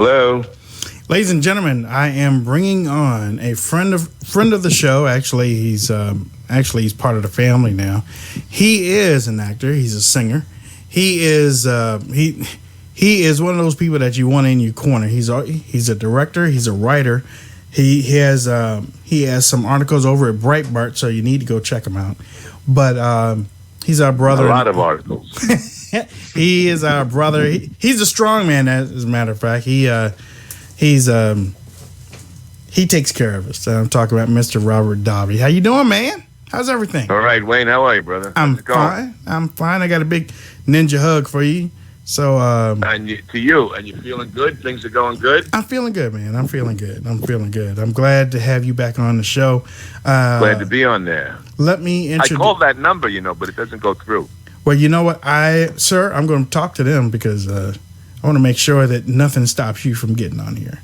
Hello. Ladies and gentlemen, I am bringing on a friend of the show. Actually, he's part of the family now. He is an actor. He's a singer. He is he is one of those people that you want in your corner. He's a director. He's a writer. He has some articles over at Breitbart, so you need to go check him out. But he's our brother. A lot of articles. He is our brother. He's a strong man, as a matter of fact. He takes care of us. I'm talking about Mr. Robert Davi. How you doing, man? How's everything? All right, Wayne. How are you, brother? I'm fine. I got a big ninja hug for you. So and to you, and you feeling good? Things are going good? I'm feeling good, man. I'm feeling good. I'm glad to have you back on the show. Glad to be on there. Let me introduce. I called that number, but it doesn't go through. Well, you know what, sir, I'm going to talk to them because I want to make sure that nothing stops you from getting on here.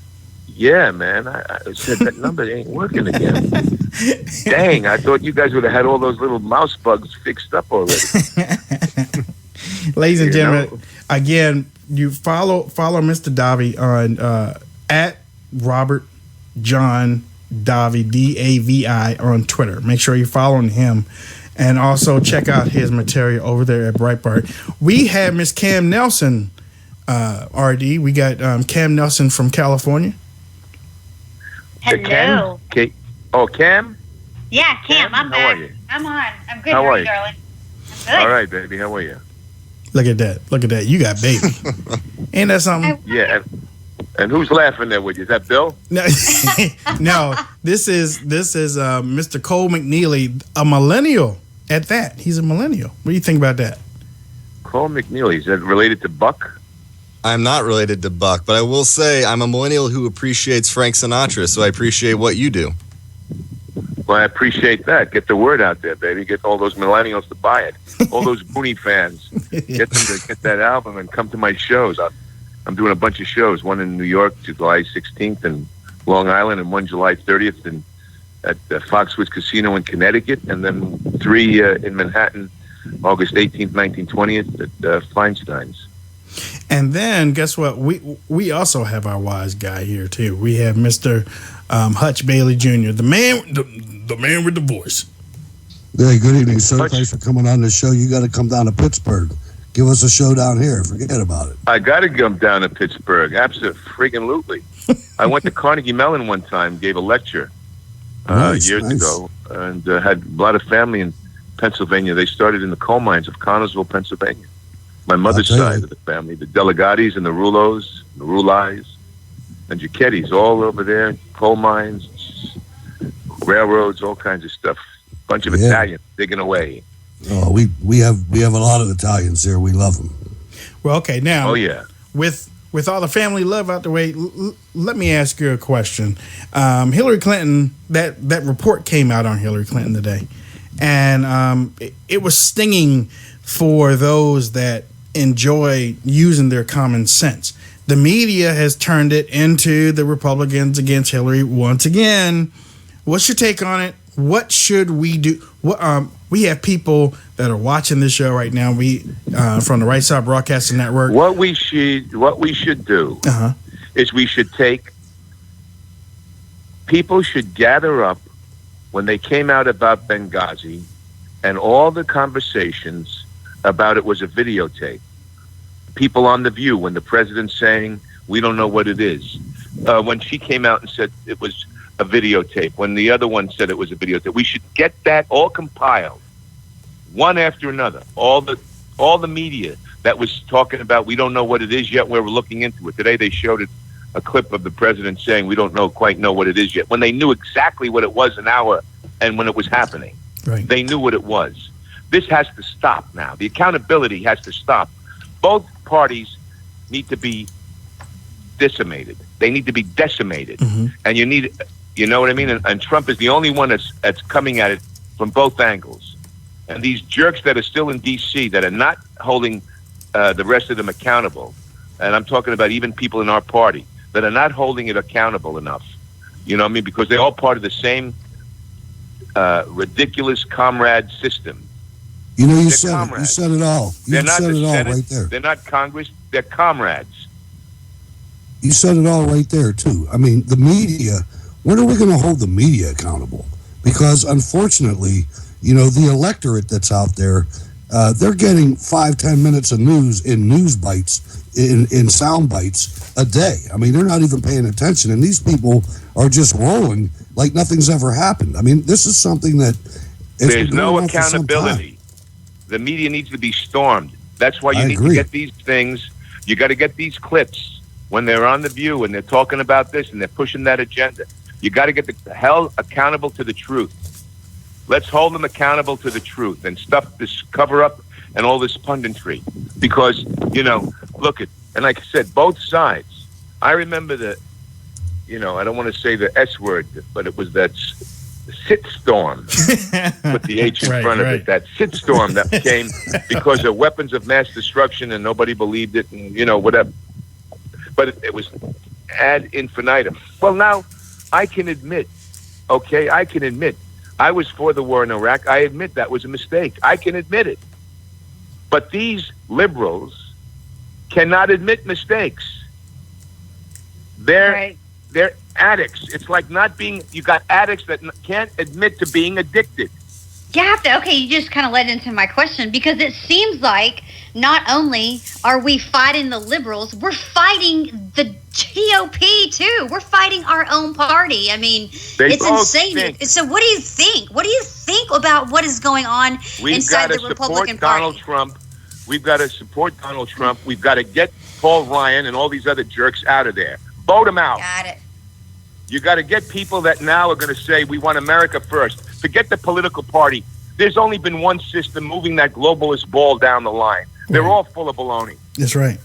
Yeah, man. I said that number ain't working again. Dang, I thought you guys would have had all those little mouse bugs fixed up already. Ladies and gentlemen, again, you follow Mr. Davi on at Robert John Davi, Davi on Twitter. Make sure you're following him. And also check out his material over there at Breitbart. We have Miss Cam Nelson, RD. We got Cam Nelson from California. Hello. Cam? Yeah, Cam. I'm back. How are you? I'm on. I'm good. How are you, darling? I'm good. All right, baby. How are you? Look at that. You got baby. Ain't that something? Yeah. And who's laughing there with you? Is that Bill? No, no. This is Mr. Cole McNeely, a millennial at that. He's a millennial. What do you think about that? Cole McNeely. Is that related to Buck? I'm not related to Buck, but I will say I'm a millennial who appreciates Frank Sinatra, so I appreciate what you do. Well, I appreciate that. Get the word out there, baby. Get all those millennials to buy it. All those Booney fans. Get them to get that album and come to my shows. I'm doing a bunch of shows, one in New York, July 16th in Long Island, and one July 30th at Foxwoods Casino in Connecticut, and then 3 in Manhattan, August 18th, 19th, 20th at Feinstein's. And then, guess what? We also have our wise guy here, too. We have Mr. Hutch Bailey Jr., the man with the voice. Hey, good evening, sir. Hutch. Thanks for coming on the show. You got to come down to Pittsburgh. Give us a show down here. Forget about it. I got to come down to Pittsburgh. Absolutely. I went to Carnegie Mellon one time, gave a lecture years ago, and had a lot of family in Pennsylvania. They started in the coal mines of Connersville, Pennsylvania. My mother's side of the family, the Delegatis and the Rulos, the Rulais, and Giacchettis, all over there, coal mines, railroads, all kinds of stuff. Bunch of Italians digging away. Oh, we have a lot of Italians here. We love them. Well, okay, now. Oh yeah. With all the family love out the way, let me ask you a question. Hillary Clinton, that report came out on Hillary Clinton today, and it was stinging for those that enjoy using their common sense. The media has turned it into the Republicans against Hillary once again. What's your take on it? What should we do? We have people that are watching this show right now. We from the Right Side Broadcasting Network. What we should do is we should take. People should gather up when they came out about Benghazi, and all the conversations about it was a videotape. People on The View, when the president's saying, we don't know what it is. When she came out and said it was a videotape, when the other one said it was a videotape. We should get that all compiled, one after another. All the media that was talking about, we don't know what it is yet, we're looking into it. Today they showed a clip of the president saying, we don't quite know what it is yet, when they knew exactly what it was an hour and when it was happening. Right. They knew what it was. This has to stop now. The accountability has to stop. Both parties need to be decimated. They need to be decimated. Mm-hmm. And you know what I mean? And Trump is the only one that's coming at it from both angles. And these jerks that are still in D.C. that are not holding the rest of them accountable, and I'm talking about even people in our party, that are not holding it accountable enough. You know what I mean? Because they're all part of the same ridiculous comrade system. You know, you said it all. You They're not said the it all Senate, right there. They're not Congress. They're comrades. you said it all right there, too. I mean, the media, when are we going to hold the media accountable? Because unfortunately, the electorate that's out there, they're getting 5-10 minutes of news in news bites, in sound bites a day. I mean, they're not even paying attention, and these people are just rolling like nothing's ever happened. I mean, this is something that there's no accountability. The media needs to be stormed. That's why you need to get these things. You got to get these clips when they're on The View and they're talking about this and they're pushing that agenda. You got to get the hell accountable to the truth. Let's hold them accountable to the truth and stop this cover up and all this punditry. Because, look at, and like I said, both sides. I remember I don't want to say the S word, but it was that shitstorm. Put the H in front of it. That shitstorm that came because of weapons of mass destruction and nobody believed it and, whatever. But it was ad infinitum. Well, now I can admit, I was for the war in Iraq. I admit that was a mistake. I can admit it. But these liberals cannot admit mistakes. They're addicts. It's like you got addicts that can't admit to being addicted. You have to, you just kind of led into my question, because it seems like not only are we fighting the liberals, we're fighting the GOP too. We're fighting our own party. I mean, it's insane. So what do you think? What do you think about what is going on inside the Republican Party? We've got to support Donald Trump. We've got to get Paul Ryan and all these other jerks out of there. Vote them out. Got it. You got to get people that now are going to say, we want America first. Forget the political party. There's only been one system moving that globalist ball down the line. They're all full of baloney. That's right.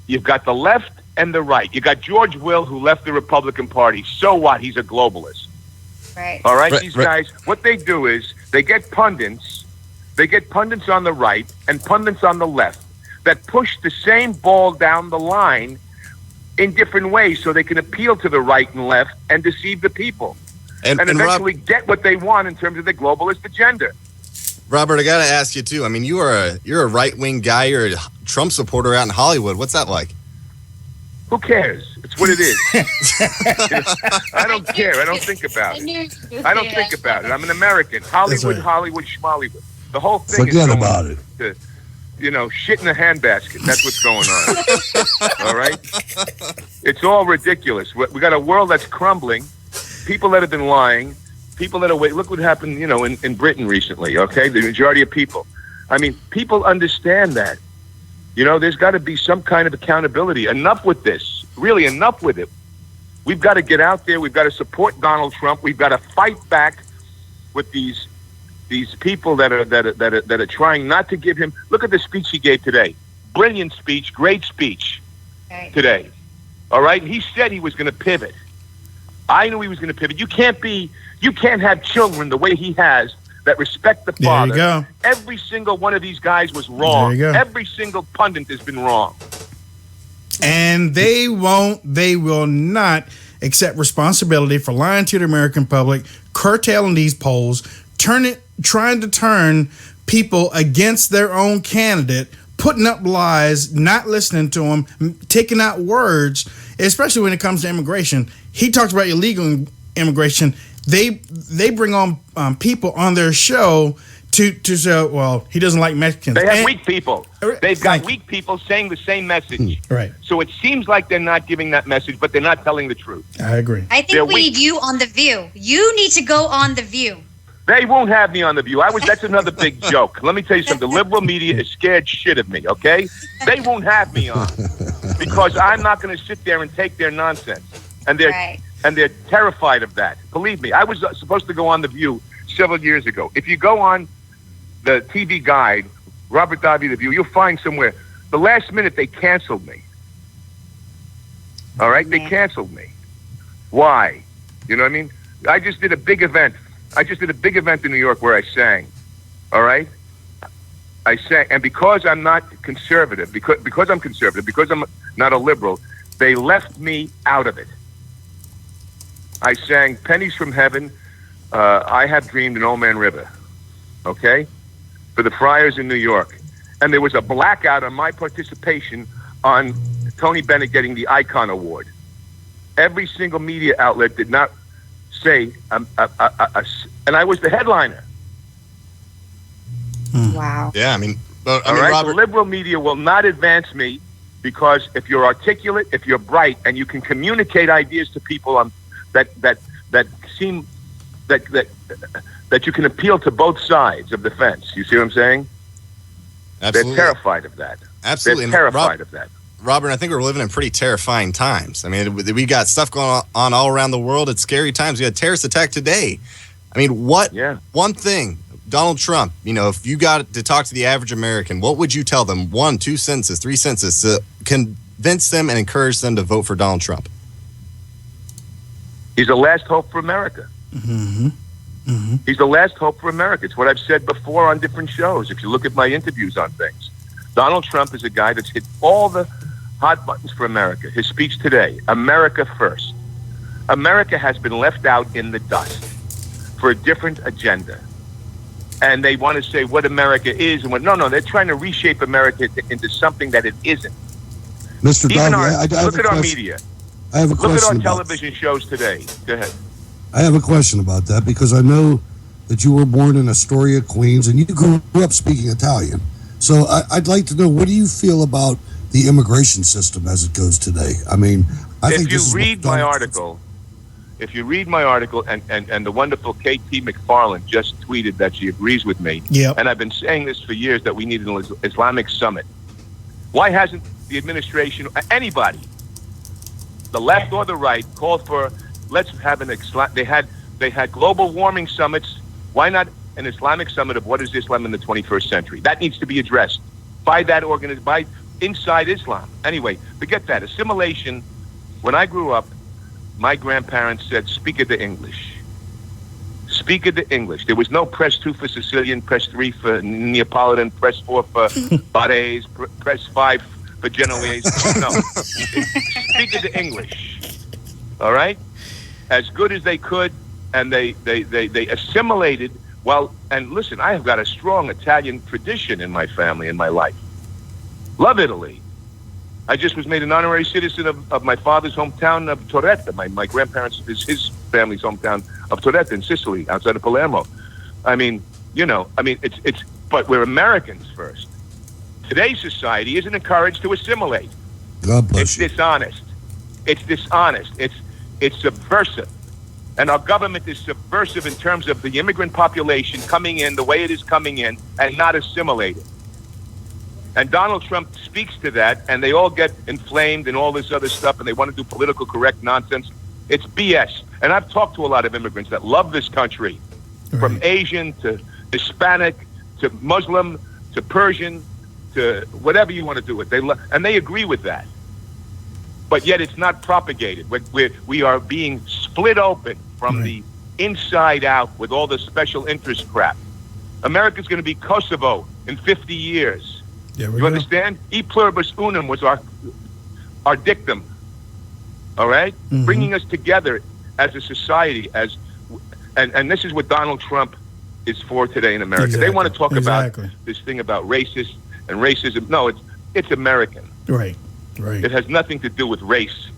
You've got the left and the right. You got George Will, who left the Republican Party. So what? He's a globalist. Right. All right? These guys, what they do is they get pundits on the right and pundits on the left that push the same ball down the line in different ways so they can appeal to the right and left and deceive the people and eventually get what they want in terms of the globalist agenda. Robert, I got to ask you too. I mean, you're a right-wing guy. You're a Trump supporter out in Hollywood. What's that like? Who cares? It's what it is. I don't care. I don't think about it. I don't think about it. I'm an American. Hollywood, Hollywood, schmollywood. The whole thing Forget about it. Shit in a handbasket. That's what's going on. All right? It's all ridiculous. We got a world that's crumbling. People that have been lying. People that are waiting. Look what happened, in Britain recently, okay? The majority of people. I mean, people understand that. There's got to be some kind of accountability. Enough with this. Really, enough with it. We've got to get out there. We've got to support Donald Trump. We've got to fight back with these people that are trying not to give him. Look at the speech he gave today. Brilliant speech, great speech today. All right, he said he was going to pivot. I knew he was going to pivot. You can't have children the way he has that respect the father. There you go. Every single one of these guys was wrong. There you go. Every single pundit has been wrong. And they will not accept responsibility for lying to the American public, curtailing these polls, trying to turn people against their own candidate, putting up lies, not listening to them, taking out words, especially when it comes to immigration. He talks about illegal immigration. They bring on people on their show to say, well, he doesn't like Mexicans. They have weak people. They've got weak people saying the same message. Right. So it seems like they're not giving that message, but they're not telling the truth. I agree. I think we need you on The View. You need to go on The View. They won't have me on The View. That's another big joke. Let me tell you something. The liberal media is scared shit of me, okay? They won't have me on because I'm not going to sit there and take their nonsense. And they're terrified of that. Believe me, I was supposed to go on The View several years ago. If you go on the TV guide, Robert Davi, The View, you'll find somewhere. The last minute, they canceled me. All right? They canceled me. Why? You know what I mean? I just did a big event. In New York where I sang. All right? I sang. And because I'm not conservative, because I'm conservative, because I'm not a liberal, they left me out of it. I sang Pennies from Heaven, I Have Dreamed, and Old Man River. Okay? For the Friars in New York. and there was a blackout on my participation on Tony Bennett getting the Icon Award. Every single media outlet did not say, and I was the headliner. Wow. Yeah, I mean, All right, Robert, the liberal media will not advance me because if you're articulate, if you're bright, and you can communicate ideas to people that seem that you can appeal to both sides of the fence. You see what I'm saying? absolutely. They're terrified of that. Absolutely. They're terrified of that. Robert, I think we're living in pretty terrifying times. I mean, we got stuff going on all around the world. It's scary times. We had a terrorist attack today. I mean, one thing, Donald Trump, if you got to talk to the average American, what would you tell them? 1, 2 sentences, 3 sentences to convince them and encourage them to vote for Donald Trump? He's the last hope for America. Mm-hmm. Mm-hmm. He's the last hope for America. It's what I've said before on different shows. If you look at my interviews on things, Donald Trump is a guy that's hit all the hot buttons for America. His speech today, America first. America has been left out in the dust for a different agenda. And they want to say what America is and what. No, they're trying to reshape America into something that it isn't. Mr. Davi, look at our media. I have a question. Look at our about television shows today. Go ahead. I have a question about that because I know that you were born in Astoria, Queens, and you grew up speaking Italian. So I'd like to know, what do you feel about the immigration system as it goes today? I mean, if you read my article, and the wonderful K.T. McFarland just tweeted that she agrees with me, and I've been saying this for years that we need an Islamic summit. Why hasn't the administration, anybody, the left or the right, called for, let's have an Islam? They had global warming summits. Why not an Islamic summit of what is Islam in the 21st century? That needs to be addressed by that by inside Islam. Anyway, forget that. Assimilation, when I grew up, my grandparents said, speak of the English. Speak of the English. There was no press 2 for Sicilian, press 3 for Neapolitan, press 4 for Barese, press 5 for Genoese. No. Speak of the English. All right? As good as they could, and they assimilated. Well, and listen, I have got a strong Italian tradition in my family, in my life. Love Italy. I just was made an honorary citizen of my father's hometown of Torretta. My grandparents, his family's hometown of Torretta in Sicily, outside of Palermo. I mean, it's but we're Americans first. Today's society isn't encouraged to assimilate. God bless you. Dishonest. It's dishonest. It's subversive. And our government is subversive in terms of the immigrant population coming in the way it is coming in and not assimilating. And Donald Trump speaks to that, and they all get inflamed and all this other stuff, and they want to do political correct nonsense. It's BS. And I've talked to a lot of immigrants that love this country, from Asian to Hispanic to Muslim to Persian to whatever you want to do it. And they agree with that. But yet it's not propagated. We are being split open from the inside out with all the special interest crap. America's going to be Kosovo in 50 years. You understand? E pluribus unum was our dictum. All right? Mm-hmm. Bringing us together as a society, and this is what Donald Trump is for today in America. Exactly. They want to talk about this thing about racist and racism. No, it's American. Right. It has nothing to do with race.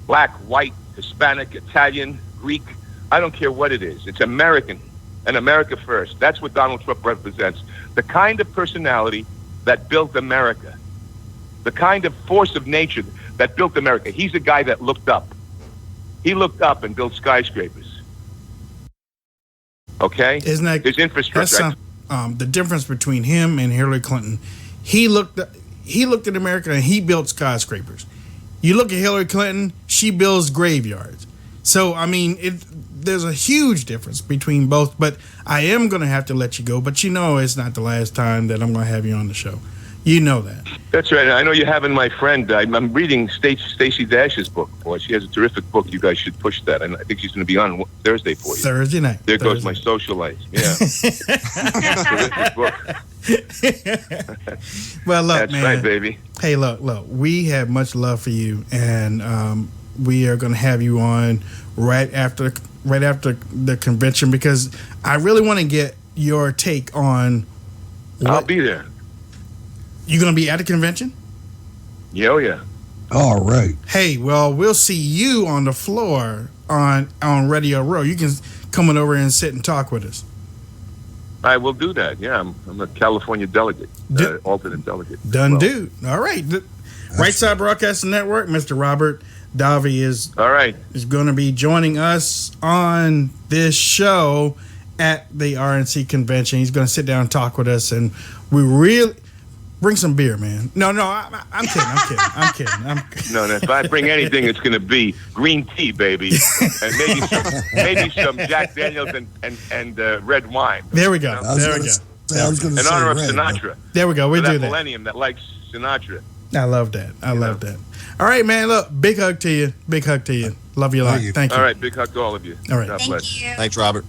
Black, white, Hispanic, Italian, Greek. I don't care what it is. It's American, and America first. That's what Donald Trump represents. The kind of personality that built America. The kind of force of nature that built America. He's a guy that looked up. He looked up and built skyscrapers. Okay? Isn't that his infrastructure? That's the difference between him and Hillary Clinton. He looked at America and he built skyscrapers. You look at Hillary Clinton, she builds graveyards. So, I mean, there's a huge difference between both, but I am going to have to let you go. But it's not the last time that I'm going to have you on the show. You know that. That's right. I know you're having my friend. I'm reading Stacey Dash's book. Boy, she has a terrific book. You guys should push that. And I think she's going to be on Thursday for you. Thursday night. There goes my socialite. Yeah. Terrific book. Well, look, that's man. Right, baby. Hey, look. We have much love for you, and we are going to have you on right after the convention because I really want to get your take on. I'll be there. You going to be at the convention? Yeah, oh yeah. All right. Hey, well, we'll see you on the floor on Radio Row. You can come on over and sit and talk with us. I will do that. Yeah, I'm a California delegate, alternate delegate. Done, dude. All right. Right Side Broadcasting Network, Mr. Robert Davi is going to be joining us on this show at the RNC convention. He's going to sit down and talk with us, and we really bring some beer, man. No, I'm kidding. No, if I bring anything, it's going to be green tea, baby, and maybe some Jack Daniels and red wine. There we go. In honor of Sinatra. There we go. We do that. Millennium that likes Sinatra. I love that. I love that. All right, man. Look, big hug to you. Love you a lot. Thank you. All right, big hug to all of you. All right. God bless. Thank you. Thanks, Robert.